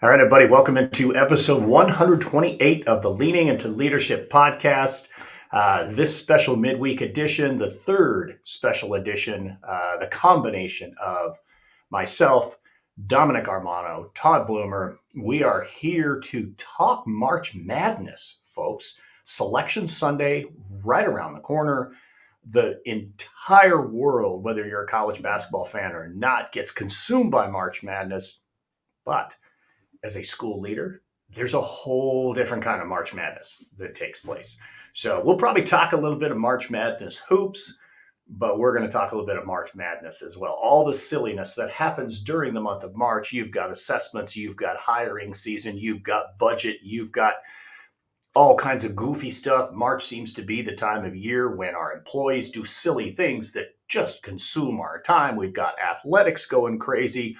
All right, everybody, welcome into episode 128 of the Leaning into Leadership podcast. This special midweek edition, the third special edition, the combination of myself, Dominic Armano, Todd Bloomer. We are here to talk March Madness, folks. Selection Sunday right around the corner. The entire world, whether you're a college basketball fan or not, gets consumed by March Madness. But as a school leader, there's a whole different kind of March Madness that takes place. So we'll probably talk a little bit of March Madness hoops, but we're going to talk a little bit of March Madness as well. All the silliness that happens during the month of March. You've got assessments, you've got hiring season, you've got budget, you've got all kinds of goofy stuff. March seems to be the time of year when our employees do silly things that just consume our time. We've got athletics going crazy,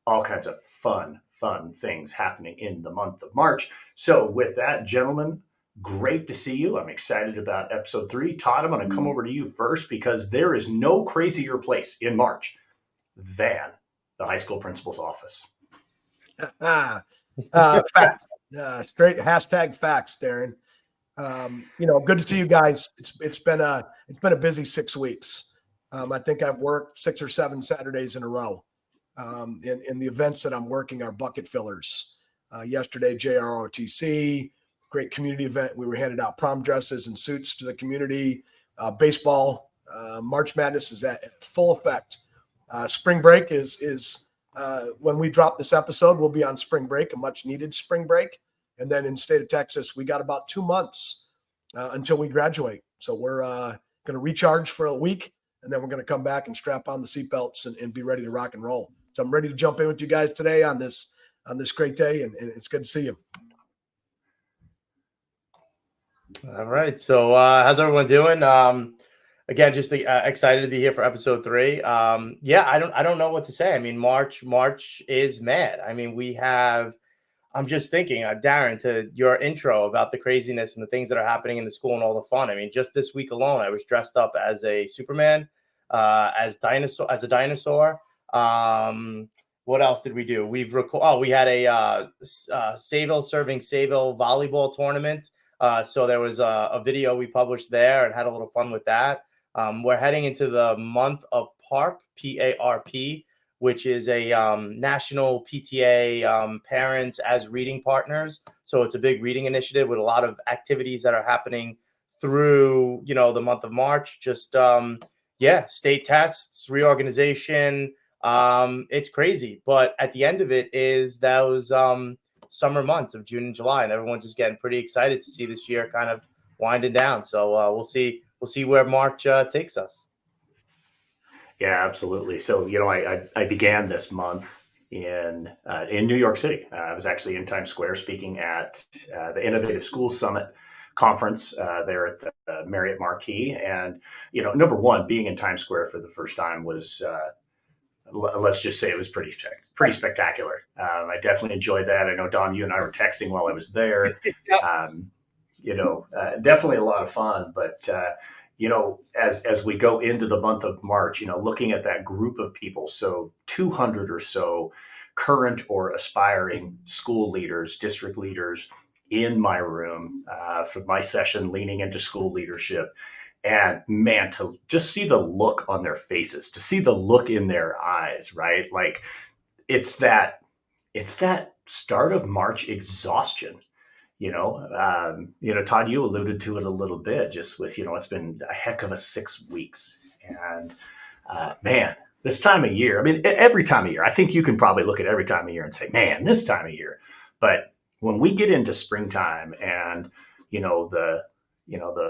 all kinds of fun things happening in the month of March. So with that, gentlemen, great to see you. I'm excited about episode 3. Todd, I'm going to come over to you first because there is no crazier place in March than the high school principal's office. Facts. Straight hashtag facts, Darrin. Good to see you guys. It's been a busy 6 weeks. I think I've worked 6 or 7 Saturdays in a row. In the events that I'm working are bucket fillers. Yesterday, JROTC, great community event. We were handed out prom dresses and suits to the community. Baseball, March Madness is at full effect. Spring break is when we drop this episode, we'll be on spring break, a much needed spring break. And then in the state of Texas, we got about 2 months until we graduate. So we're going to recharge for a week, and then we're going to come back and strap on the seatbelts and be ready to rock and roll. So I'm ready to jump in with you guys today on this great day, and it's good to see you. All right. So how's everyone doing? Again, just excited to be here for episode 3. I don't know what to say. I mean, March is mad. I mean, I'm just thinking, Darrin, to your intro about the craziness and the things that are happening in the school and all the fun. I mean, just this week alone, I was dressed up as a Superman, as a dinosaur. What else did we do? We had a serving Sayville volleyball tournament. So there was a video we published there and had a little fun with that. We're heading into the month of PARP, P-A-R-P, which is a national PTA parents as reading partners. So it's a big reading initiative with a lot of activities that are happening through, the month of March. Just, state tests, reorganization. It's crazy. But at the end of it is those summer months of June and July, and everyone's just getting pretty excited to see this year kind of winding down. So we'll see where March takes us. Yeah, absolutely. So, I began this month in New York City. I was actually in Times Square speaking at the Innovative Schools Summit conference there at the Marriott Marquis. And, number one, being in Times Square for the first time was, let's just say it was pretty spectacular. I definitely enjoyed that. I know, Dom, you and I were texting while I was there. Definitely a lot of fun. But, as we go into the month of March, looking at that group of people, so 200 or so current or aspiring school leaders, district leaders in my room for my session, leaning into school leadership. And man, to just see the look on their faces, to see the look in their eyes, right? Like it's that start of March exhaustion. Todd, you alluded to it a little bit, just with, it's been a heck of a 6 weeks. And man, this time of year, I mean, every time of year, I think you can probably look at every time of year and say, man, this time of year. But when we get into springtime and,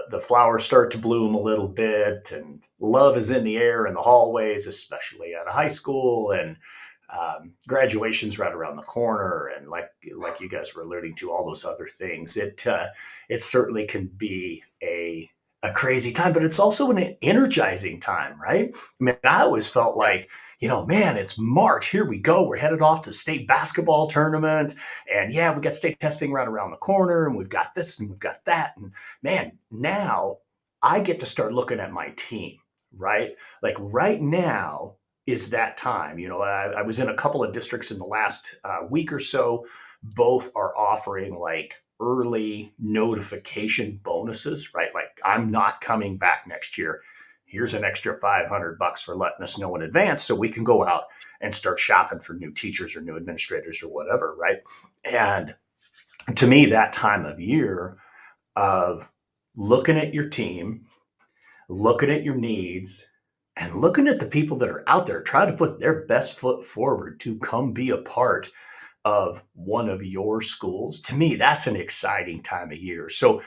the flowers start to bloom a little bit and love is in the air in the hallways, especially at a high school, and graduation's right around the corner, and like you guys were alluding to, all those other things. It certainly can be a crazy time, but it's also an energizing time, right? I mean, I always felt like, man, it's March. Here we go. We're headed off to state basketball tournament, and we got state testing right around the corner, and we've got this and we've got that, and man, now I get to start looking at my team, right? Like right now, is that time. I was in a couple of districts in the last week or so. Both are offering like early notification bonuses, right? Like, I'm not coming back next year. Here's an extra $500 for letting us know in advance so we can go out and start shopping for new teachers or new administrators or whatever, right? And to me, that time of year of looking at your team, looking at your needs, and looking at the people that are out there trying to put their best foot forward to come be a part of one of your schools, to me, that's an exciting time of year. So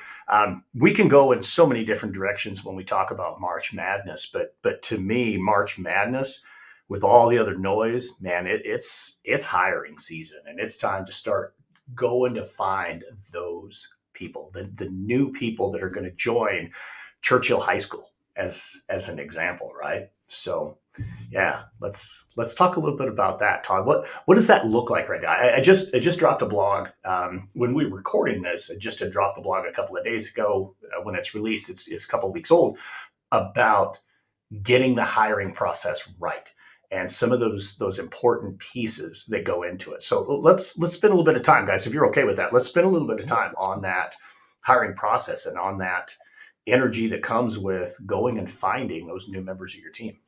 we can go in so many different directions when we talk about March Madness, but to me, March Madness, with all the other noise, man, it's hiring season, and it's time to start going to find those people, the new people that are going to join Churchill High School as an example, right? So yeah, let's talk a little bit about that, Todd. What does that look like right now? I just dropped a blog when we were recording this. I just had dropped the blog a couple of days ago. When it's released, it's a couple of weeks old, about getting the hiring process right and some of those important pieces that go into it. So let's spend a little bit of time, guys, if you're okay with that. Let's spend a little bit of time on that hiring process and on that energy that comes with going and finding those new members of your team.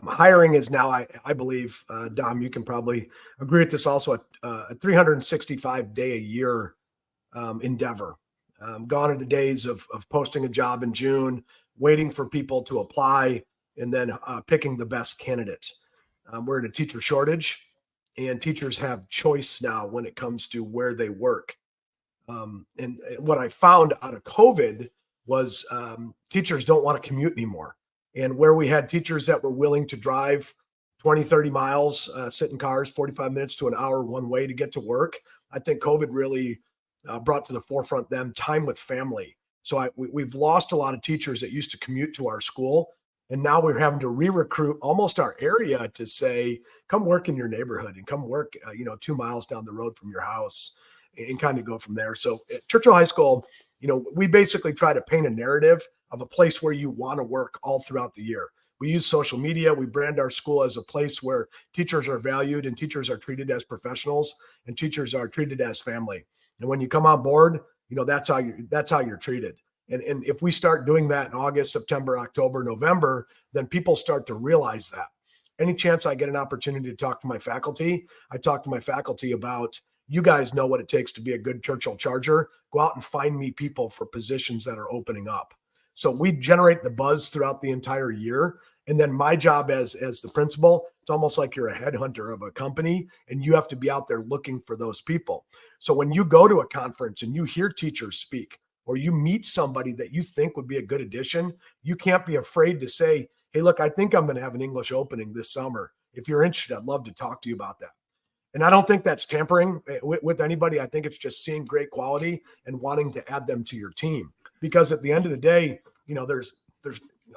Hiring is now, I believe, Dom, you can probably agree with this also, a 365-day a year endeavor. Gone are the days of posting a job in June, waiting for people to apply, and then picking the best candidates. We're in a teacher shortage, and teachers have choice now when it comes to where they work. And what I found out of COVID was teachers don't want to commute anymore. And where we had teachers that were willing to drive 20, 30 miles, sit in cars, 45 minutes to an hour one way to get to work, I think COVID really brought to the forefront them time with family. So we've lost a lot of teachers that used to commute to our school. And now we're having to re-recruit almost our area to say, come work in your neighborhood and come work, 2 miles down the road from your house, and kind of go from there. So at Churchill High School, we basically try to paint a narrative of a place where you want to work all throughout the year. We use social media. We brand our school as a place where teachers are valued and teachers are treated as professionals and teachers are treated as family. And when you come on board, that's how you're treated. And if we start doing that in August, September, October, November, then people start to realize that. Any chance I get an opportunity to talk to my faculty, I talk to my faculty about, you guys know what it takes to be a good Churchill Charger. Go out and find me people for positions that are opening up. So we generate the buzz throughout the entire year. And then my job as the principal, it's almost like you're a headhunter of a company and you have to be out there looking for those people. So when you go to a conference and you hear teachers speak, or you meet somebody that you think would be a good addition, you can't be afraid to say, hey, look, I think I'm going to have an English opening this summer. If you're interested, I'd love to talk to you about that. And I don't think that's tampering with anybody. I think it's just seeing great quality and wanting to add them to your team. Because at the end of the day, there's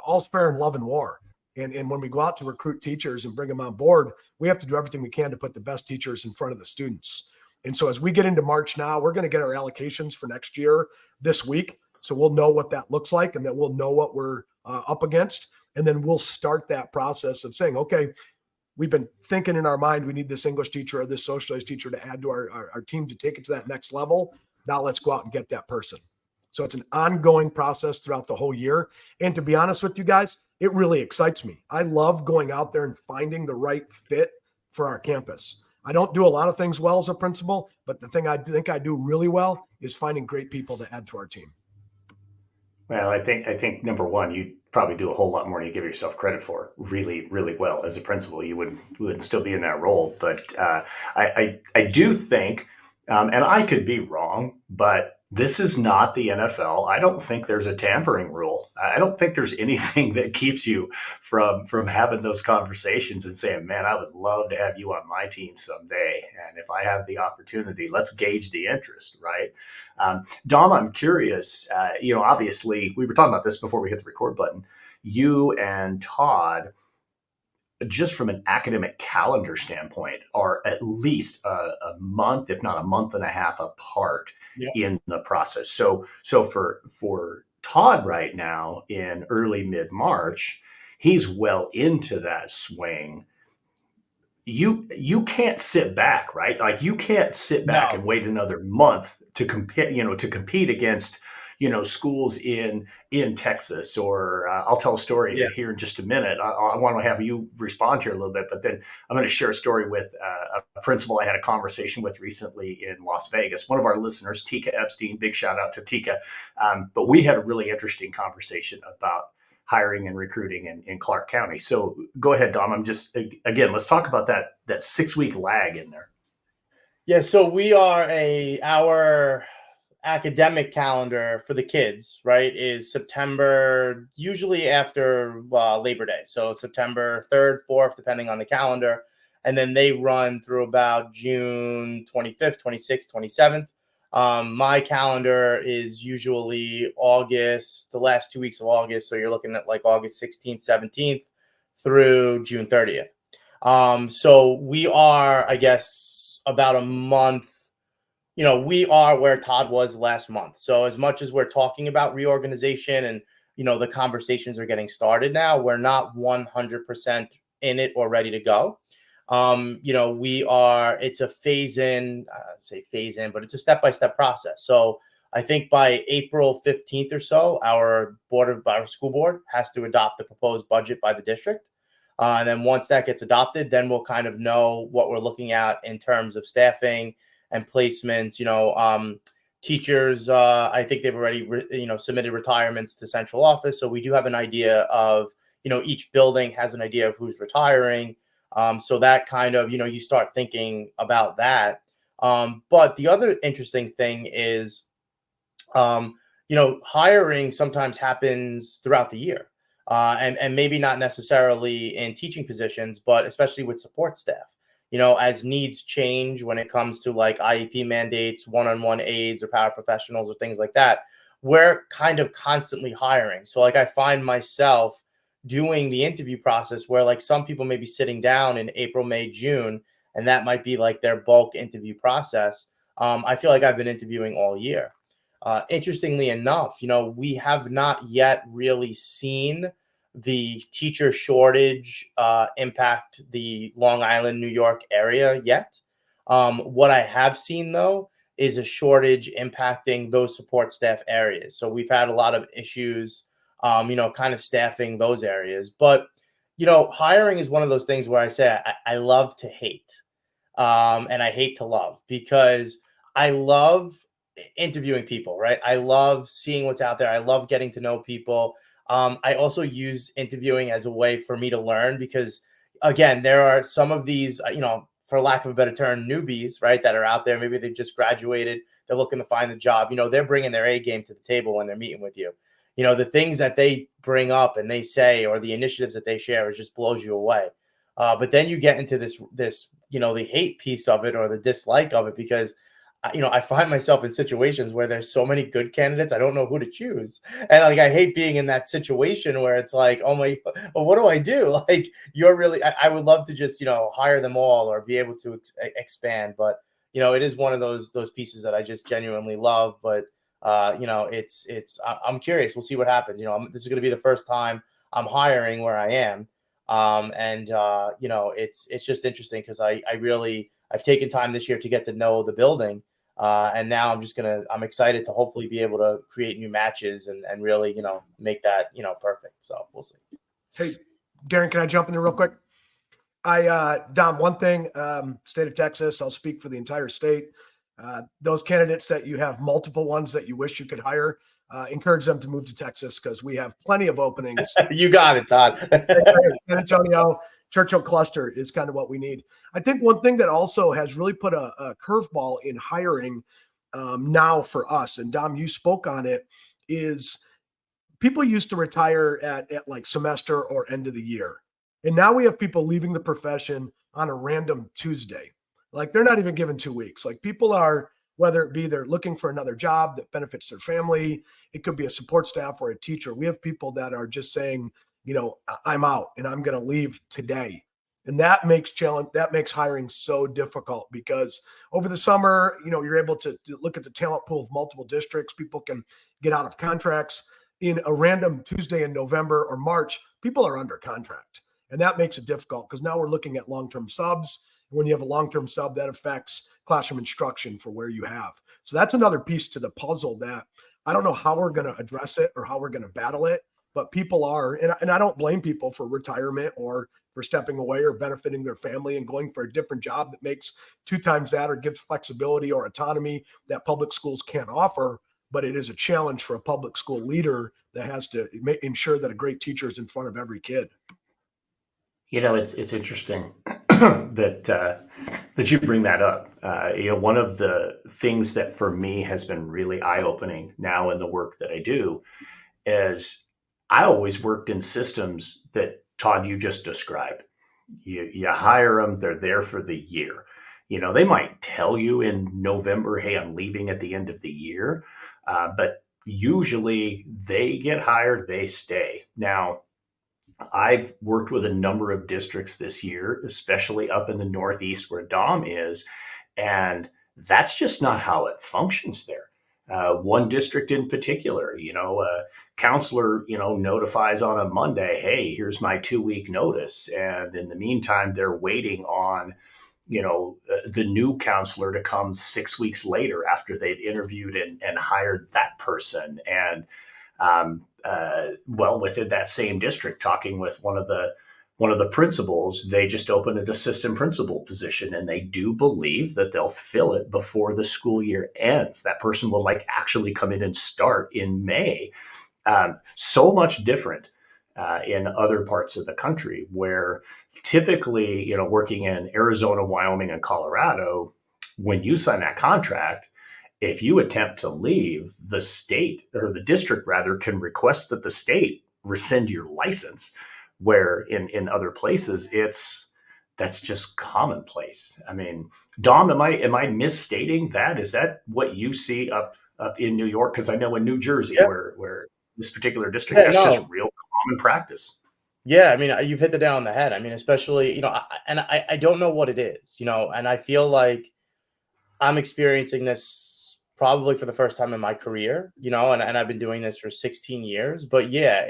all's fair in love and war. And when we go out to recruit teachers and bring them on board, we have to do everything we can to put the best teachers in front of the students. And so as we get into March now, we're going to get our allocations for next year this week. So we'll know what that looks like, and then we'll know what we're up against. And then we'll start that process of saying, okay, we've been thinking in our mind, we need this English teacher or this socialized teacher to add to our team to take it to that next level. Now let's go out and get that person. So it's an ongoing process throughout the whole year. And to be honest with you guys, it really excites me. I love going out there and finding the right fit for our campus. I don't do a lot of things well as a principal, but the thing I think I do really well is finding great people to add to our team. Well, I think number one, you probably do a whole lot more than you give yourself credit for. Really, really well as a principal. You wouldn't still be in that role, but I do think, and I could be wrong, but this is not the NFL. I don't think there's a tampering rule. I don't think there's anything that keeps you from having those conversations and saying, man, I would love to have you on my team someday. And if I have the opportunity, let's gauge the interest, right? Dom, I'm curious, obviously we were talking about this before we hit the record button. You and Todd, just from an academic calendar standpoint, are at least a month, if not a month and a half apart in the process. So for Todd right now in early mid-March, he's well into that swing. You can't sit back, right? Like you can't sit back No. and wait another month to compete, to compete against, schools in Texas. Or I'll tell a story Yeah. here in just a minute. I want to have you respond here a little bit, but then I'm going to share a story with a principal I had a conversation with recently in Las Vegas. One of our listeners, Tika Epstein, big shout out to Tika. But we had a really interesting conversation about hiring and recruiting in Clark County. So go ahead, Dom. Again, let's talk about that 6-week lag in there. Yeah, so we are our academic calendar for the kids, right, is September, usually after Labor Day. So September 3rd, 4th, depending on the calendar. And then they run through about June 25th, 26th, 27th. My calendar is usually August, the last 2 weeks of August. So you're looking at like August 16th, 17th through June 30th. So we are, I guess, about a month. We are where Todd was last month. So as much as we're talking about reorganization and, the conversations are getting started now, we're not 100% in it or ready to go. It's a phase in, but it's a step-by-step process. So I think by April 15th or so, our school board has to adopt the proposed budget by the district. And then once that gets adopted, then we'll kind of know what we're looking at in terms of staffing and placements. Teachers, I think they've already, submitted retirements to central office. So we do have an idea of, each building has an idea of who's retiring. So that kind of, you start thinking about that. But the other interesting thing is, hiring sometimes happens throughout the year. And maybe not necessarily in teaching positions, but especially with support staff. As needs change when it comes to like IEP mandates, one-on-one aides or paraprofessionals or things like that, we're kind of constantly hiring. So like I find myself doing the interview process where like some people may be sitting down in April, May, June, and that might be like their bulk interview process. I feel like I've been interviewing all year. Interestingly enough, we have not yet really seen the teacher shortage impact the Long Island, New York area yet. What I have seen, though, is a shortage impacting those support staff areas. So we've had a lot of issues, kind of staffing those areas. But, hiring is one of those things where I say I love to hate and I hate to love, because I love interviewing people, right? I love seeing what's out there. I love getting to know people. I also use interviewing as a way for me to learn, because again, there are some of these, for lack of a better term, newbies, right, that are out there. Maybe they've just graduated. They're looking to find a job. They're bringing their A game to the table when they're meeting with you. The things that they bring up and they say, or the initiatives that they share, it just blows you away. But then you get into this, the hate piece of it or the dislike of it, because I find myself in situations where there's so many good candidates, I don't know who to choose. And like, I hate being in that situation where it's like, oh my, well, what do I do? Like, I would love to just, hire them all or be able to expand. But, it is one of those pieces that I just genuinely love. But, I'm curious. We'll see what happens. This is going to be the first time I'm hiring where I am. It's just interesting because I've taken time this year to get to know the building. And now I'm excited to hopefully be able to create new matches and really, make that, perfect. So we'll see. Hey, Darrin, can I jump in there real quick? Dom, one thing, state of Texas, I'll speak for the entire state. Those candidates that you have multiple ones that you wish you could hire, encourage them to move to Texas, because we have plenty of openings. You got it, Todd. San Antonio, Churchill cluster is kind of what we need. I think one thing that also has really put a curveball in hiring now for us, and Dom, you spoke on it, is people used to retire at like semester or end of the year. And now we have people leaving the profession on a random Tuesday. Like, they're not even given 2 weeks. Like, people are, whether it be they're looking for another job that benefits their family, it could be a support staff or a teacher. We have people that are just saying, I'm out and I'm going to leave today. And that makes hiring so difficult, because over the summer, you're able to look at the talent pool of multiple districts. People can get out of contracts. in a random Tuesday in November or March, people are under contract. And that makes it difficult because now we're looking at long-term subs. When you have a long-term sub, that affects classroom instruction for where you have. So that's another piece to the puzzle that I don't know how we're going to address it or how we're going to battle it, but people are, and I don't blame people for retirement or for stepping away or benefiting their family and going for a different job that makes 2 times that or gives flexibility or autonomy that public schools can't offer. But it is a challenge for a public school leader that has to ensure that a great teacher is in front of every kid. It's interesting that you bring that up. One of the things that for me has been really eye-opening now in the work that I do is I always worked in systems that, Todd, you just described. You hire them, they're there for the year. They might tell you in November, hey, I'm leaving at the end of the year, but usually they get hired, they stay. Now, I've worked with a number of districts this year, especially up in the Northeast where Dom is, and that's just not how it functions there. One district in particular, a counselor, notifies on a Monday, hey, here's my 2-week notice. And in the meantime, they're waiting on, the new counselor to come 6 weeks later after they've interviewed and hired that person. And within that same district, talking with one of the principals, they just opened an assistant principal position, and they do believe that they'll fill it before the school year ends. That person will actually come in and start in May. So much different in other parts of the country where typically, working in Arizona, Wyoming, and Colorado, when you sign that contract, if you attempt to leave, the state or the district rather can request that the state rescind your license, where in other places that's just commonplace. I mean, Dom, am I misstating that? Is that what you see up in New York? Because I know in New Jersey, Yeah. where this particular district, that's just real common practice. Yeah, I mean, you've hit the nail on the head. I mean, especially, I don't know what it is, and I feel like I'm experiencing this probably for the first time in my career, and I've been doing this for 16 years. But yeah,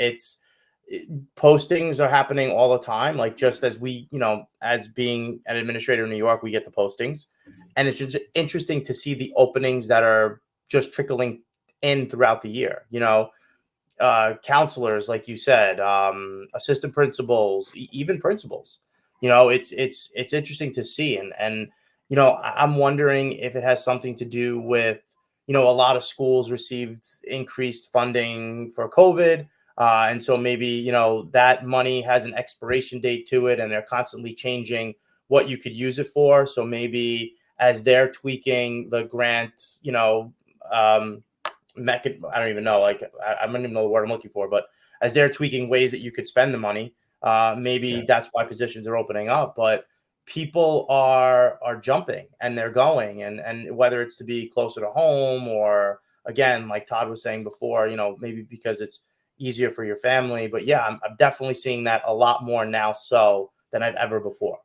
postings are happening all the time. Like just as we, as being an administrator in New York, we get the postings, and it's just interesting to see the openings that are just trickling in throughout the year. Counselors, like you said, assistant principals, even principals. It's interesting to see, and I'm wondering if it has something to do with a lot of schools received increased funding for COVID, and so maybe that money has an expiration date to it, and they're constantly changing what you could use it for. So maybe as they're tweaking the grant, I don't even know, I don't even know the word I'm looking for, but as they're tweaking ways that you could spend the money, maybe that's why positions are opening up. But people are jumping and they're going, and whether it's to be closer to home or, again, like Todd was saying before, maybe because it's easier for your family. But yeah, I'm definitely seeing that a lot more now so than I've ever before.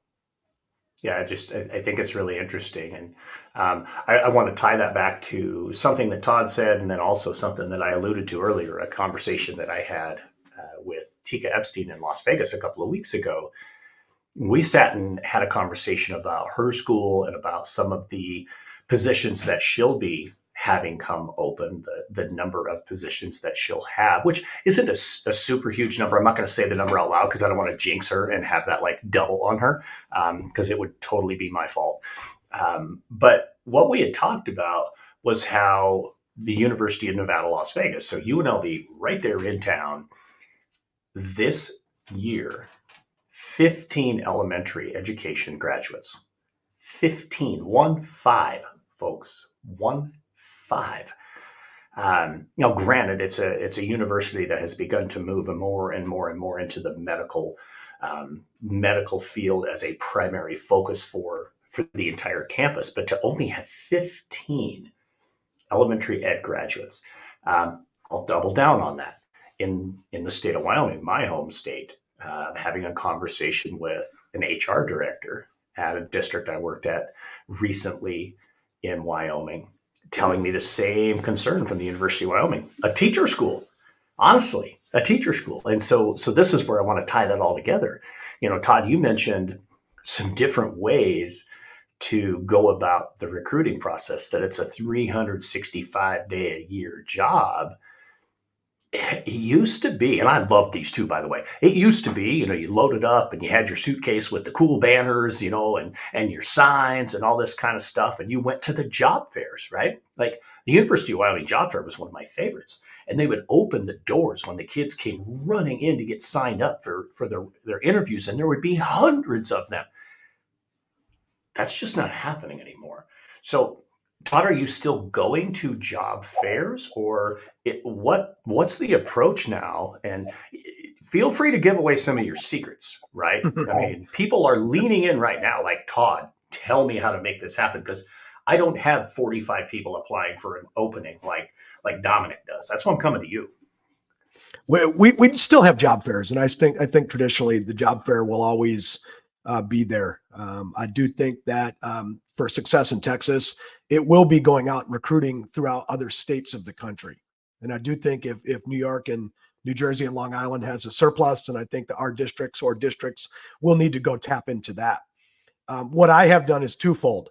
Yeah, I think it's really interesting. And I want to tie that back to something that Todd said, and then also something that I alluded to earlier, a conversation that I had with Tika Epstein in Las Vegas a couple of weeks ago. We sat and had a conversation about her school and about some of the positions that she'll be having come open, the number of positions that she'll have, which isn't a super huge number. I'm not going to say the number out loud because I don't want to jinx her and have that double on her, because it would totally be my fault. But what we had talked about was how the University of Nevada, Las Vegas, so UNLV right there in town, this year, 15 elementary education graduates. 15, 1-5, folks, 1-5. Now, granted, it's a university that has begun to move more and more and more into the medical field as a primary focus for the entire campus, but to only have 15 elementary ed graduates, I'll double down on that. In the state of Wyoming, my home state, having a conversation with an HR director at a district I worked at recently in Wyoming, telling me the same concern from the University of Wyoming, a teacher school. honestly, a teacher school. And so this is where I want to tie that all together. Todd, you mentioned some different ways to go about the recruiting process, that it's a 365-day a year job. It used to be, and I love these too, by the way. It used to be, you loaded up and you had your suitcase with the cool banners, and your signs and all this kind of stuff, and you went to the job fairs, right? Like the University of Wyoming Job Fair was one of my favorites, and they would open the doors when the kids came running in to get signed up for their interviews, and there would be hundreds of them. That's just not happening anymore. So, Todd, are you still going to job fairs, or what's the approach now? And feel free to give away some of your secrets, right? I mean, people are leaning in right now, like, Todd, tell me how to make this happen, because I don't have 45 people applying for an opening like Dominic does. That's why I'm coming to you. We still have job fairs, and I think traditionally the job fair will always be there. I do think that for success in Texas, it will be going out and recruiting throughout other states of the country. And I do think if New York and New Jersey and Long Island has a surplus, and I think that our districts will need to go tap into that. What I have done is twofold.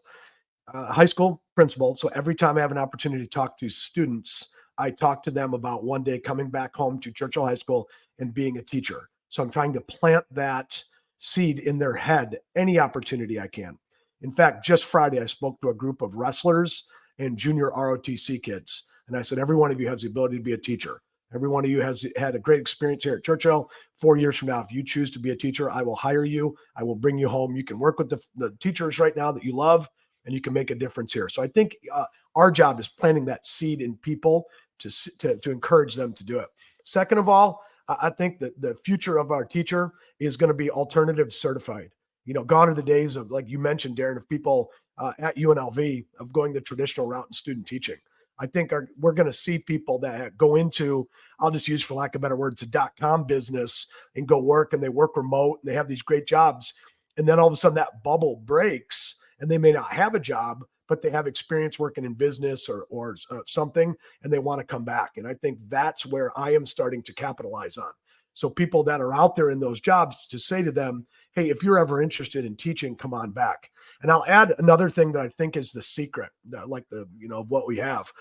High school principal. So every time I have an opportunity to talk to students, I talk to them about one day coming back home to Churchill High School and being a teacher. So I'm trying to plant that seed in their head any opportunity I can. In fact, just Friday, I spoke to a group of wrestlers and junior ROTC kids. And I said, every one of you has the ability to be a teacher. Every one of you has had a great experience here at Churchill. 4 years from now, if you choose to be a teacher, I will hire you. I will bring you home. You can work with the teachers right now that you love, and you can make a difference here. So I think our job is planting that seed in people to encourage them to do it. Second of all, I think that the future of our teacher is going to be alternative certified. Gone are the days of, like you mentioned, Darrin, of people at UNLV of going the traditional route in student teaching. I think we're going to see people that go into, I'll just use for lack of better words, a .com business and go work, and they work remote and they have these great jobs. And then all of a sudden that bubble breaks and they may not have a job, but they have experience working in business or something, and they want to come back. And I think that's where I am starting to capitalize on. So people that are out there in those jobs, to say to them, hey, if you're ever interested in teaching, come on back. And I'll add another thing that I think is the secret, like of what we have.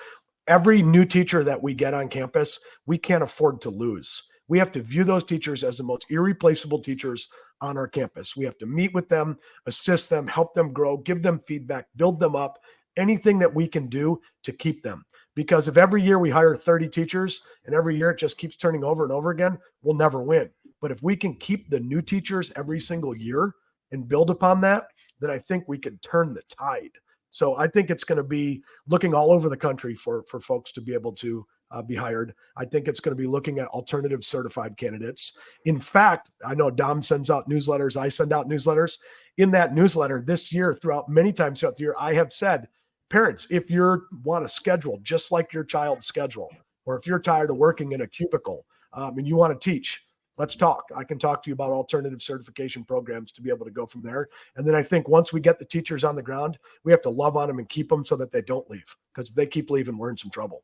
Every new teacher that we get on campus, we can't afford to lose. We have to view those teachers as the most irreplaceable teachers on our campus. We have to meet with them, assist them, help them grow, give them feedback, build them up, anything that we can do to keep them. Because if every year we hire 30 teachers and every year it just keeps turning over and over again, we'll never win. But if we can keep the new teachers every single year and build upon that, then I think we can turn the tide. So I think it's going to be looking all over the country for folks to be able to be hired. I think it's going to be looking at alternative certified candidates. In fact, I know Dom sends out newsletters. I send out newsletters. In that newsletter this year, many times throughout the year, I have said, parents, if you want a schedule just like your child's schedule, or if you're tired of working in a cubicle and you want to teach, let's talk. I can talk to you about alternative certification programs to be able to go from there. And then I think once we get the teachers on the ground, we have to love on them and keep them so that they don't leave. Because if they keep leaving, we're in some trouble.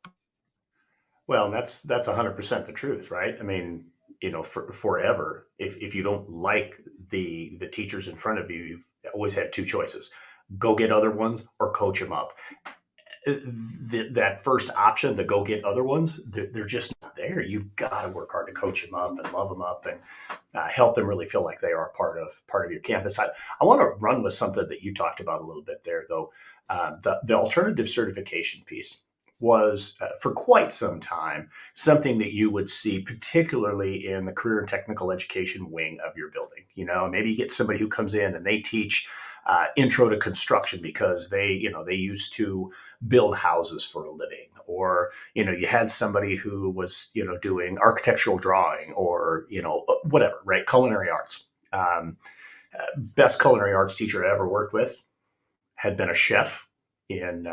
Well, that's 100% the truth, right? I mean, forever, if you don't like the teachers in front of you, you've always had two choices: go get other ones or coach them up. That first option, the go get other ones, they're just not there. You've got to work hard to coach them up and love them up and help them really feel like they are part of your campus. I want to run with something that you talked about a little bit there, though. The alternative certification piece was for quite some time something that you would see, particularly in the career and technical education wing of your building. Maybe you get somebody who comes in and they teach intro to construction because they used to build houses for a living, or you had somebody who was doing architectural drawing, or whatever, right? Culinary arts. Best culinary arts teacher I ever worked with had been a chef in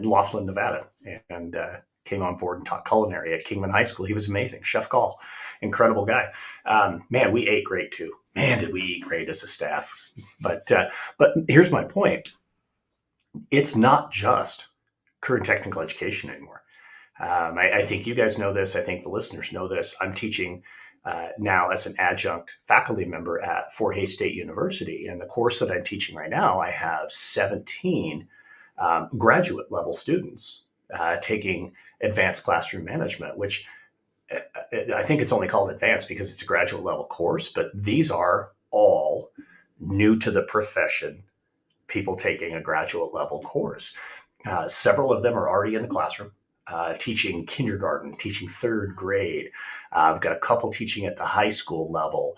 Laughlin, Nevada, and came on board and taught culinary at Kingman High School. He was amazing. Chef Gall, incredible guy. Man, we ate great too. Man, did we eat great as a staff. But here's my point. It's not just career and technical education anymore. I think you guys know this. I think the listeners know this. I'm teaching now as an adjunct faculty member at Fort Hays State University. And the course that I'm teaching right now, I have 17 graduate level students taking advanced classroom management, which I think it's only called advanced because it's a graduate level course, but these are all new to the profession people taking a graduate level course. Several of them are already in the classroom, teaching kindergarten, teaching third grade. I've got a couple teaching at the high school level.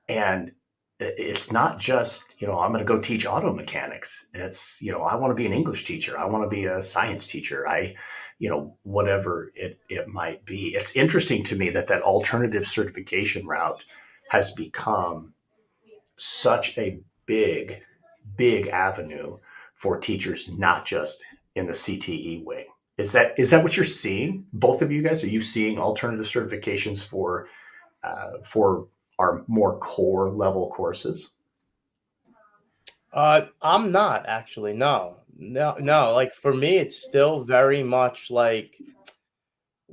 And it's not just, I'm going to go teach auto mechanics. It's, I want to be an English teacher. I want to be a science teacher. Whatever it might be. It's interesting to me that alternative certification route has become such a big avenue for teachers, not just in the CTE wing. Is that what you're seeing? Both of you guys, are you seeing alternative certifications for our more core level courses? I'm not actually. No. Like for me, it's still very much like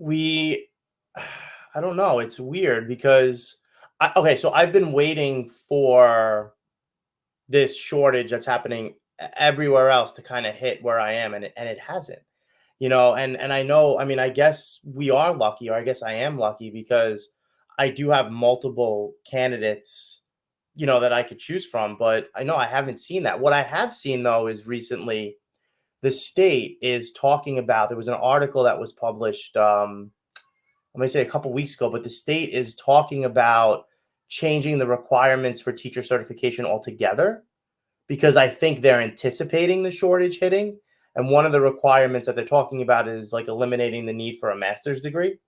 I don't know. It's weird because so I've been waiting for this shortage that's happening everywhere else to kind of hit where I am, and it hasn't. And I know, I mean, I guess we are lucky, or I guess I am lucky because I do have multiple candidates, that I could choose from, but I know I haven't seen that. What I have seen though is recently the state is talking about, there was an article that was published, I'm going to say a couple weeks ago, but the state is talking about changing the requirements for teacher certification altogether because I think they're anticipating the shortage hitting. And one of the requirements that they're talking about is like eliminating the need for a master's degree,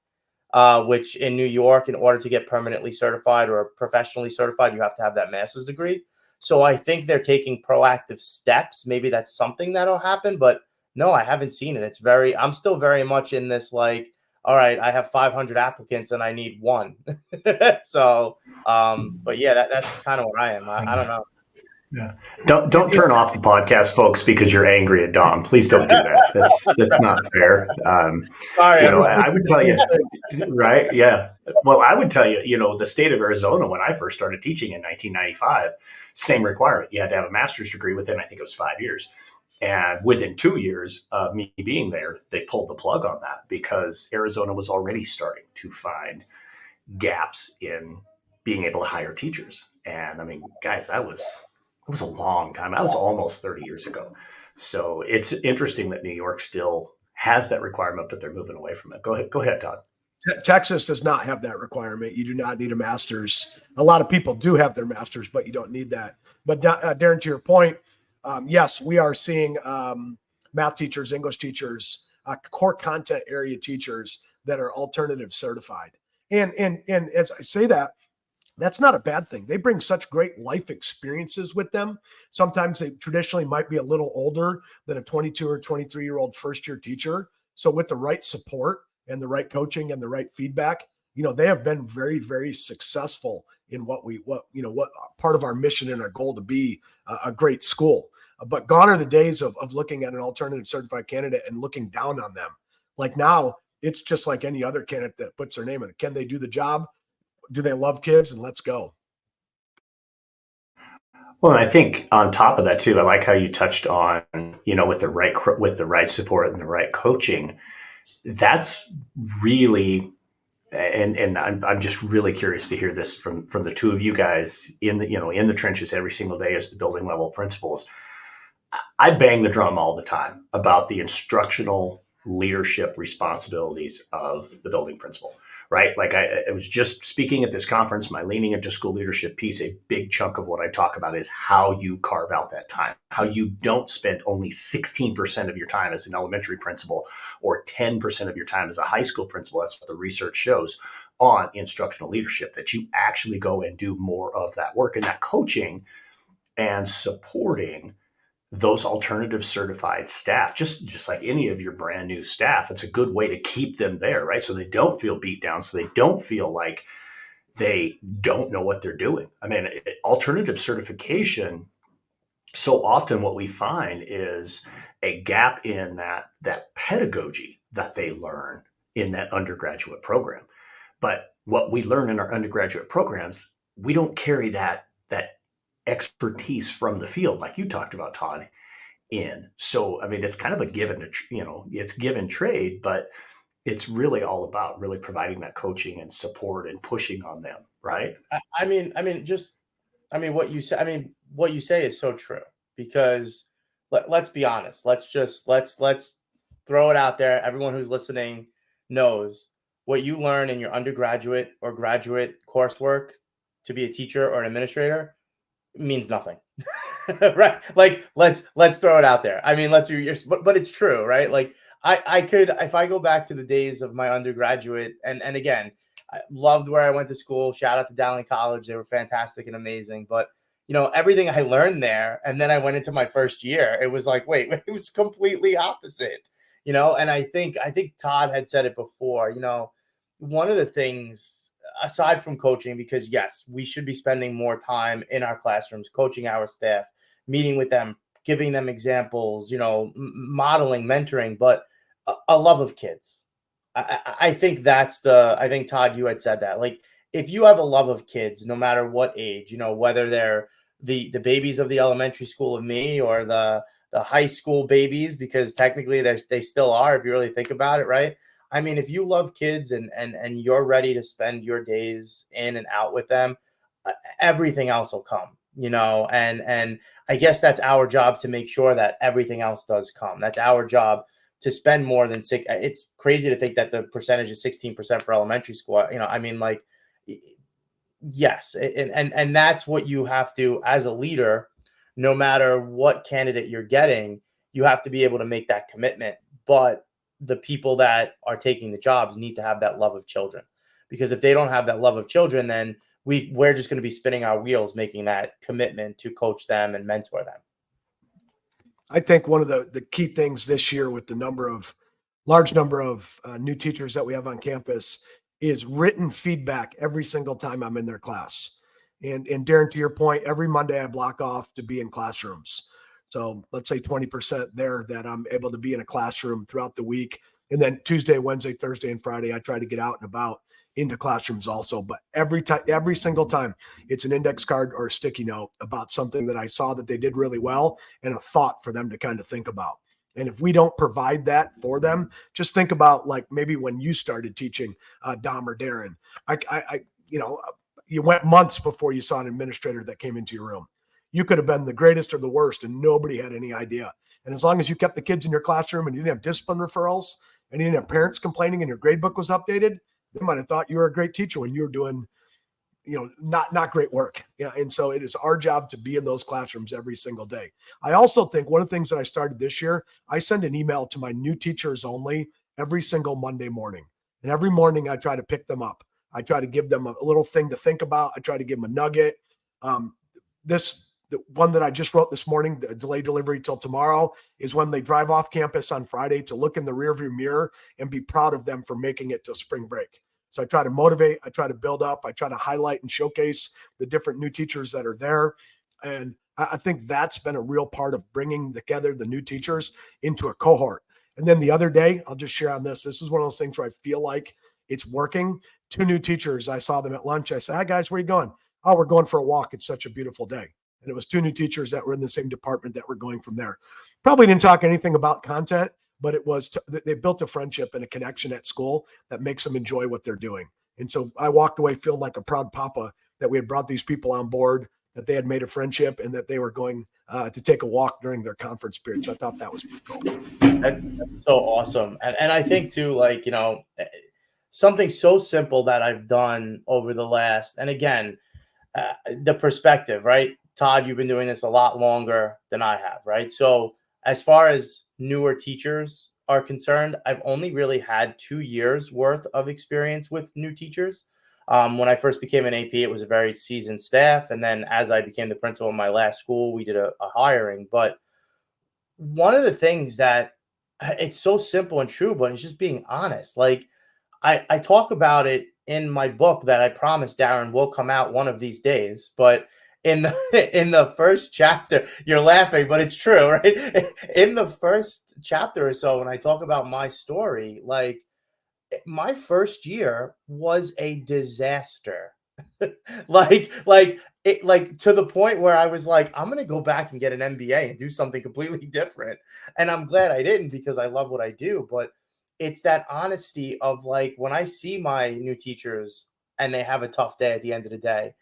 which in New York, in order to get permanently certified or professionally certified, you have to have that master's degree. So I think they're taking proactive steps. Maybe that's something that'll happen, but no, I haven't seen it. I'm still very much in this, like, all right, I have 500 applicants and I need one. So, but yeah, that's kind of where I am. I don't know. Yeah. Don't turn off the podcast, folks, because you're angry at Dom. Please don't do that. That's not fair. Sorry. I would tell you, right? Yeah. Well, I would tell you, the state of Arizona, when I first started teaching in 1995, same requirement. You had to have a master's degree within, I think it was 5 years. And within 2 years of me being there, they pulled the plug on that because Arizona was already starting to find gaps in being able to hire teachers. And I mean, guys, it was a long time. That was almost 30 years ago. So it's interesting that New York still has that requirement, but they're moving away from it. Go ahead, Todd. Texas does not have that requirement. You do not need a master's. A lot of people do have their master's, but you don't need that. But Darrin, to your point, yes, we are seeing math teachers, English teachers, core content area teachers that are alternative certified. And as I say that, that's not a bad thing. They bring such great life experiences with them. Sometimes they traditionally might be a little older than a 22 or 23-year-old first-year teacher. So with the right support and the right coaching and the right feedback, they have been very, very successful in what part of our mission and our goal to be a great school. But gone are the days of looking at an alternative certified candidate and looking down on them. Like now, it's just like any other candidate that puts their name in it. Can they do the job? Do they love kids? And let's go. Well, and I think on top of that too, I like how you touched on, with the right support and the right coaching. That's really, and I'm just really curious to hear this from the two of you guys in the trenches every single day as the building level principals. I bang the drum all the time about the instructional leadership responsibilities of the building principal, right? Like I was just speaking at this conference, my leaning into school leadership piece, a big chunk of what I talk about is how you carve out that time, how you don't spend only 16% of your time as an elementary principal or 10% of your time as a high school principal. That's what the research shows on instructional leadership, that you actually go and do more of that work and that coaching and supporting those alternative certified staff, just like any of your brand new staff. It's a good way to keep them there, right? So they don't feel beat down, so they don't feel like they don't know what they're doing. I mean, alternative certification, so often what we find is a gap in that pedagogy that they learn in that undergraduate program. But what we learn in our undergraduate programs, we don't carry that expertise from the field, like you talked about, Todd, in. So, I mean, it's kind of a given, it's give and trade, but it's really all about really providing that coaching and support and pushing on them, right? What you say is so true, because let's be honest. Let's throw it out there. Everyone who's listening knows what you learn in your undergraduate or graduate coursework to be a teacher or an administrator means nothing. Right? Like, let's throw it out there. I mean, but it's true, right? Like, I could, if I go back to the days of my undergraduate, and again, I loved where I went to school. Shout out to Darrin College. They were fantastic and amazing. But, everything I learned there, and then I went into my first year, it was like, wait, it was completely opposite, and I think Todd had said it before, one of the things, aside from coaching, because yes, we should be spending more time in our classrooms, coaching our staff, meeting with them, giving them examples, modeling, mentoring, but a love of kids. I think I think, Todd, you had said that, like, if you have a love of kids, no matter what age, whether they're the babies of the elementary school of me, or the high school babies, because technically they still are, if you really think about it, right? I mean, if you love kids and you're ready to spend your days in and out with them, everything else will come, and I guess that's our job to make sure that everything else does come. That's our job to spend more than six. It's crazy to think that the percentage is 16% for elementary school. I mean, like, yes. And that's what you have to, as a leader, no matter what candidate you're getting, you have to be able to make that commitment. But the people that are taking the jobs need to have that love of children, because if they don't have that love of children, then we're just going to be spinning our wheels, making that commitment to coach them and mentor them. I think one of the key things this year, with the large number of new teachers that we have on campus, is written feedback every single time I'm in their class. And Darrin, to your point, every Monday I block off to be in classrooms. So let's say 20% there that I'm able to be in a classroom throughout the week. And then Tuesday, Wednesday, Thursday, and Friday, I try to get out and about into classrooms also. But every single time, it's an index card or a sticky note about something that I saw that they did really well, and a thought for them to kind of think about. And if we don't provide that for them, just think about, like, maybe when you started teaching, Dom or Darrin, you went months before you saw an administrator that came into your room. You could have been the greatest or the worst, and nobody had any idea. And as long as you kept the kids in your classroom and you didn't have discipline referrals and you didn't have parents complaining and your grade book was updated, they might have thought you were a great teacher when you were doing, not great work. Yeah. And so it is our job to be in those classrooms every single day. I also think one of the things that I started this year, I send an email to my new teachers only every single Monday morning. And every morning I try to pick them up. I try to give them a little thing to think about. I try to give them a nugget. The one that I just wrote this morning, the delay delivery till tomorrow, is when they drive off campus on Friday, to look in the rearview mirror and be proud of them for making it to spring break. So I try to motivate, I try to build up, I try to highlight and showcase the different new teachers that are there. And I think that's been a real part of bringing together the new teachers into a cohort. And then the other day, I'll just share on this. This is one of those things where I feel like it's working. 2 new teachers, I saw them at lunch. I said, "Hi guys, where are you going?" "Oh, we're going for a walk. It's such a beautiful day." And it was 2 new teachers that were in the same department that were going from there. Probably didn't talk anything about content, but it was, they built a friendship and a connection at school that makes them enjoy what they're doing. And so I walked away feeling like a proud papa that we had brought these people on board, that they had made a friendship, and that they were going to take a walk during their conference period. So I thought that was pretty cool. That's so awesome. And I think too, like, something so simple that I've done over the last, and again, the perspective, right? Todd, you've been doing this a lot longer than I have, right? So as far as newer teachers are concerned, I've only really had 2 years worth of experience with new teachers. When I first became an AP, it was a very seasoned staff. And then as I became the principal in my last school, we did a hiring. But one of the things that, it's so simple and true, but it's just being honest. Like, I talk about it in my book that I promise Darrin will come out one of these days, but in the first chapter, you're laughing, but it's true, right? In the first chapter or so, when I talk about my story, like my first year was a disaster. Like to the point where I was like, I'm gonna go back and get an MBA and do something completely different. And I'm glad I didn't, because I love what I do. But it's that honesty of like, when I see my new teachers and they have a tough day at the end of the day,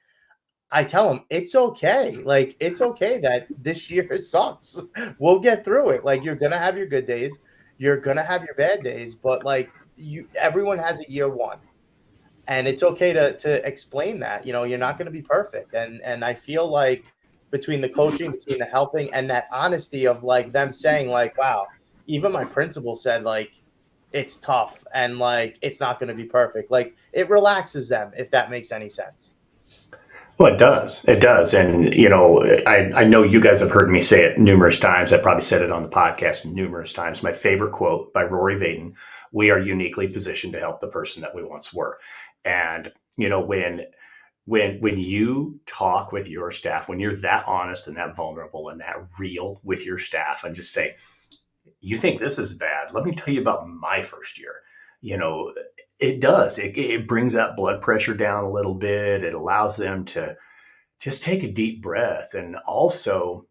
I tell them it's okay. Like, it's okay that this year sucks. We'll get through it. Like, you're gonna have your good days, you're gonna have your bad days, but like, everyone has a year one, and it's okay to explain that. You're not going to be perfect. And I feel like between the coaching, between the helping, and that honesty of like them saying like, wow, even my principal said like it's tough and like it's not going to be perfect, like it relaxes them, if that makes any sense. Well, it does. It does. And, I know you guys have heard me say it numerous times. I probably said it on the podcast numerous times. My favorite quote by Rory Vaden: "We are uniquely positioned to help the person that we once were." And, when you talk with your staff, when you're that honest and that vulnerable and that real with your staff, and just say, you think this is bad? Let me tell you about my first year. It does. It brings that blood pressure down a little bit. It allows them to just take a deep breath. And also,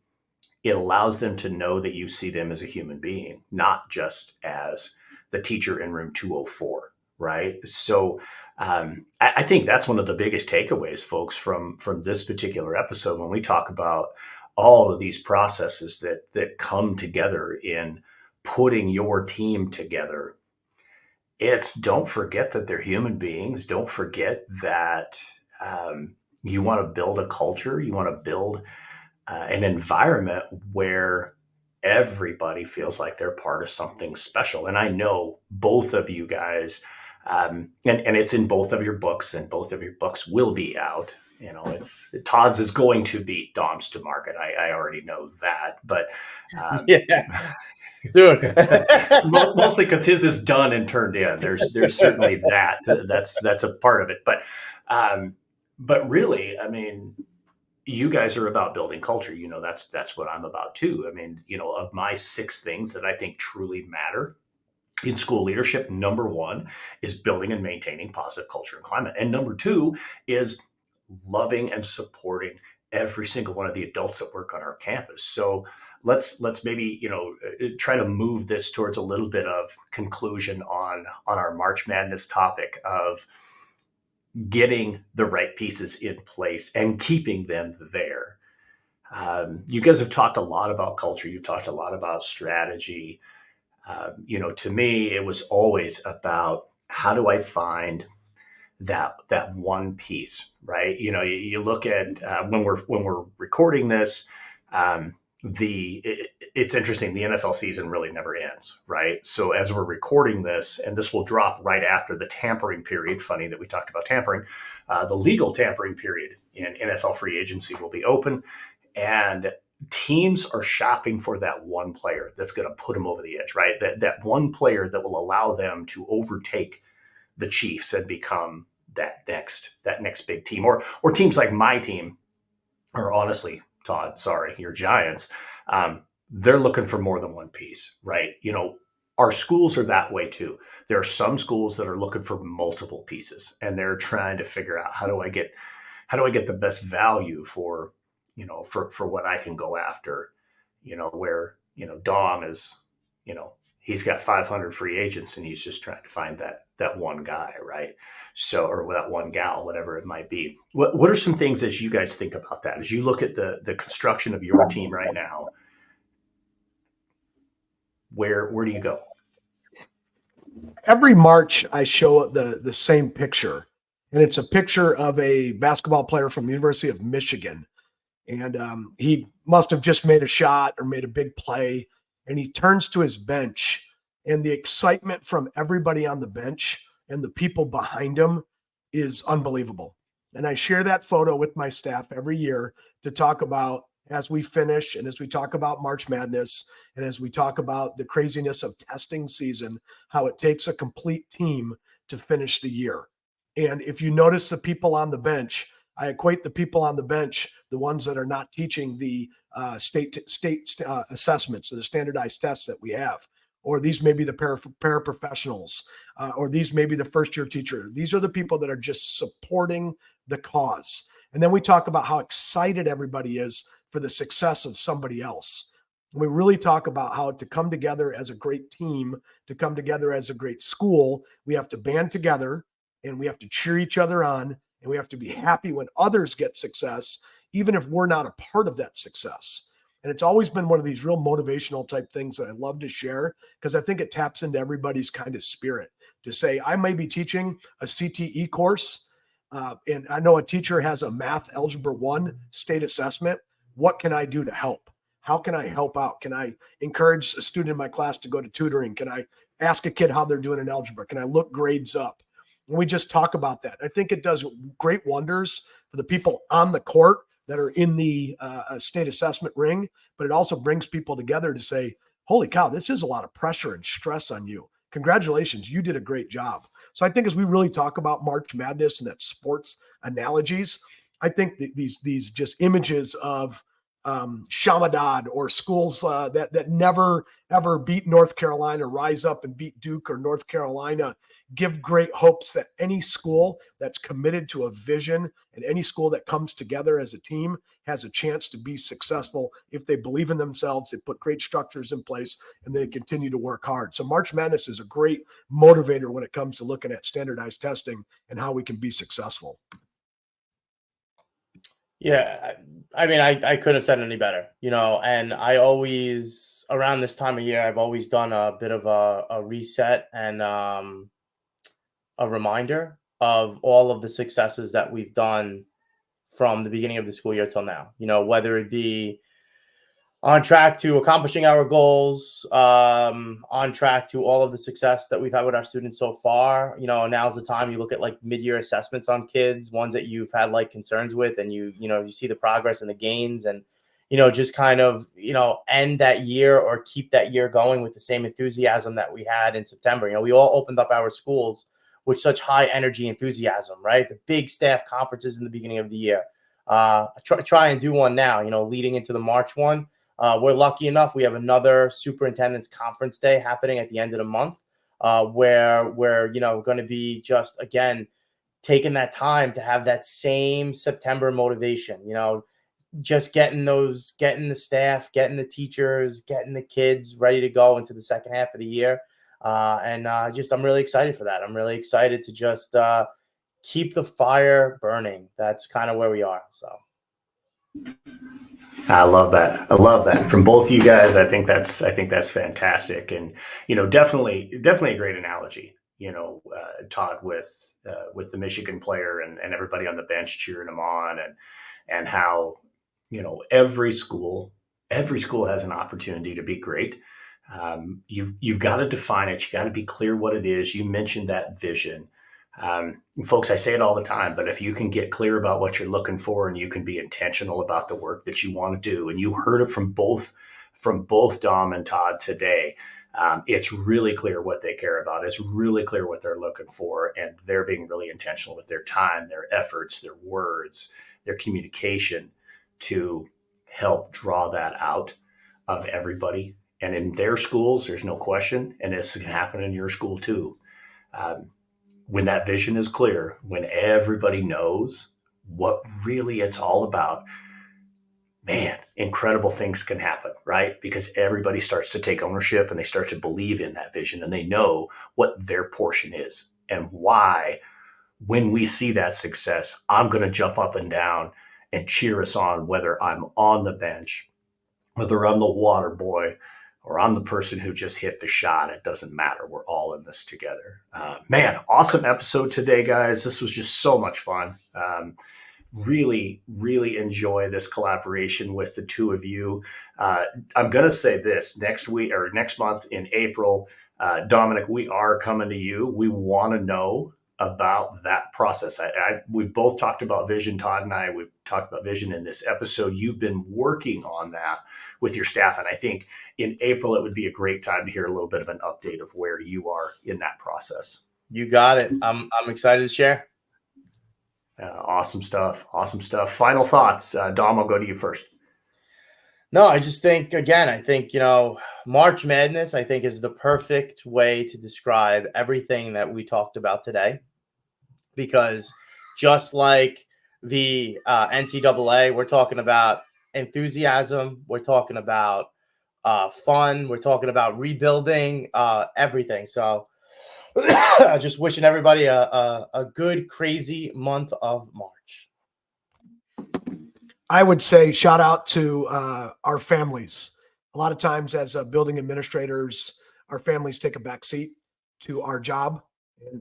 it allows them to know that you see them as a human being, not just as the teacher in room 204. Right. So I think that's one of the biggest takeaways, folks, from this particular episode, when we talk about all of these processes that come together in putting your team together. It's, don't forget that they're human beings. Don't forget that you want to build a culture. You want to build an environment where everybody feels like they're part of something special. And I know both of you guys, and it's in both of your books, and both of your books will be out. It's Todd's is going to beat Dom's to market. I already know that, but Yeah, dude. mostly because his is done and turned in. There's certainly that. That's a part of it. But really, I mean, you guys are about building culture. That's what I'm about too. I mean, of my 6 things that I think truly matter in school leadership, number 1 is building and maintaining positive culture and climate. And number 2 is loving and supporting every single one of the adults that work on our campus. So let's maybe, try to move this towards a little bit of conclusion on our March Madness topic of getting the right pieces in place and keeping them there. You guys have talked a lot about culture. You've talked a lot about strategy. To me, it was always about, how do I find that one piece, right? You look at when we're recording this, it's interesting. The NFL season really never ends, right? So as we're recording this, and this will drop right after the tampering period. Funny that we talked about tampering. The legal tampering period in NFL free agency will be open, and teams are shopping for that one player that's going to put them over the edge, right? That one player that will allow them to overtake the Chiefs and become that next big team, or teams like my team, or honestly, Todd, sorry, your Giants. They're looking for more than one piece, right? Our schools are that way too. There are some schools that are looking for multiple pieces, and they're trying to figure out, how do I get the best value for what I can go after, where, Dom is, he's got 500 free agents and he's just trying to find that one guy, right? So, or that one gal, whatever it might be. What are some things as you guys think about that, as you look at the construction of your team right now? Where do you go? Every March, I show the same picture, and it's a picture of a basketball player from the University of Michigan. And he must have just made a shot or made a big play, and he turns to his bench, and the excitement from everybody on the bench and the people behind him is unbelievable. And I share that photo with my staff every year to talk about, as we finish and as we talk about March Madness and as we talk about the craziness of testing season, how it takes a complete team to finish the year. And if you notice the people on the bench, I equate the people on the bench, the ones that are not teaching the state assessments or the standardized tests that we have, or these may be the paraprofessionals, or these may be the first-year teacher. These are the people that are just supporting the cause. And then we talk about how excited everybody is for the success of somebody else. We really talk about how to come together as a great team, to come together as a great school. We have to band together and we have to cheer each other on, and we have to be happy when others get success, even if we're not a part of that success. And it's always been one of these real motivational type things that I love to share, because I think it taps into everybody's kind of spirit to say, I may be teaching a CTE course, and I know a teacher has a math algebra 1 state assessment. What can I do to help? How can I help out? Can I encourage a student in my class to go to tutoring? Can I ask a kid how they're doing in algebra? Can I look grades up? And we just talk about that. I think it does great wonders for the people on the court that are in the state assessment ring, but it also brings people together to say, holy cow, this is a lot of pressure and stress on you. Congratulations, you did a great job. So I think as we really talk about March Madness and that sports analogies, I think these just images of Shamadad or schools that never ever beat North Carolina rise up and beat Duke or North Carolina give great hopes that any school that's committed to a vision and any school that comes together as a team has a chance to be successful if they believe in themselves, they put great structures in place, and they continue to work hard. So March Madness is a great motivator when it comes to looking at standardized testing and how we can be successful. Yeah, I mean, I couldn't have said it any better, and I always, around this time of year, I've always done a bit of a reset and a reminder of all of the successes that we've done from the beginning of the school year till now, whether it be on track to accomplishing our goals, on track to all of the success that we've had with our students so far. Now's the time you look at like mid-year assessments on kids, ones that you've had like concerns with, and you see the progress and the gains, and just kind of end that year or keep that year going with the same enthusiasm that we had in September. We all opened up our schools with such high energy enthusiasm, right? The big staff conferences in the beginning of the year. Try and do one now, leading into the March one. We're lucky enough. We have another superintendent's conference day happening at the end of the month, where we're, going to be just, again, taking that time to have that same September motivation, just getting the staff, getting the teachers, getting the kids ready to go into the second half of the year. I'm really excited for that. I'm really excited to just keep the fire burning. That's kind of where we are. So. I love that. I love that from both of you guys. I think that's fantastic, and definitely a great analogy. Todd with the Michigan player and everybody on the bench cheering him on, and how every school has an opportunity to be great. You've got to define it. You got to be clear what it is. You mentioned that vision. Folks, I say it all the time, but if you can get clear about what you're looking for and you can be intentional about the work that you want to do, and you heard it from both Dom and Todd today, it's really clear what they care about. It's really clear what they're looking for, and they're being really intentional with their time, their efforts, their words, their communication to help draw that out of everybody. And in their schools, there's no question, and this can happen in your school too. When that vision is clear, when everybody knows what really it's all about, man, incredible things can happen, right? Because everybody starts to take ownership and they start to believe in that vision, and they know what their portion is and why. When we see that success, I'm going to jump up and down and cheer us on, whether I'm on the bench, whether I'm the water boy, or I'm the person who just hit the shot. It doesn't matter. We're all in this together. Man, awesome episode today, guys. This was just so much fun. Really, really enjoy this collaboration with the two of you. I'm going to say this next week or next month in April, Dominic, we are coming to you. We want to know about that process. We've both talked about vision, Todd and I. We've talked about vision in this episode. You've been working on that with your staff, and I think in April it would be a great time to hear a little bit of an update of where you are in that process. You got it. I'm excited to share. Awesome stuff. Awesome stuff. Final thoughts. Dom, I'll go to you first. No, I just think, again, I think, March Madness, I think, is the perfect way to describe everything that we talked about today. Because just like the NCAA, we're talking about enthusiasm, we're talking about fun, we're talking about rebuilding, everything. So just wishing everybody a good, crazy month of March. I would say shout out to our families. A lot of times as building administrators, our families take a back seat to our job,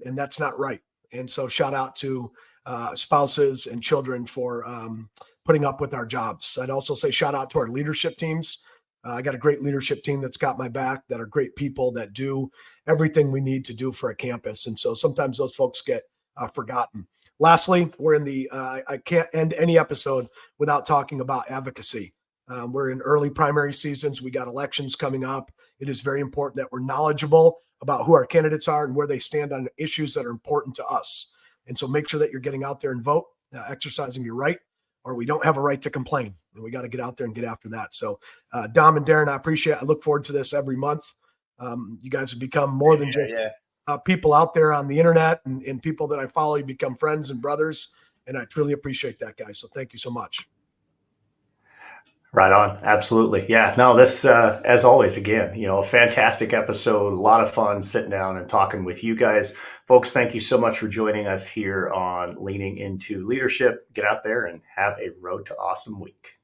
and that's not right. And so shout out to spouses and children for putting up with our jobs. I'd also say shout out to our leadership teams. I got a great leadership team that's got my back, that are great people that do everything we need to do for a campus. And so sometimes those folks get forgotten. Lastly, we're in the, I can't end any episode without talking about advocacy. We're in early primary seasons. We got elections coming up. It is very important that we're knowledgeable about who our candidates are and where they stand on issues that are important to us. And so make sure that you're getting out there and vote, exercising your right, or we don't have a right to complain. And we got to get out there and get after that. So Dom and Darrin, I look forward to this every month. You guys have become more than just people out there on the internet and people that I follow. You become friends and brothers. And I truly appreciate that, guys. So thank you so much. Right on. Absolutely. Yeah. No, this, as always, again, a fantastic episode, a lot of fun sitting down and talking with you guys. Folks, thank you so much for joining us here on Leaning Into Leadership. Get out there and have a Road to Awesome week.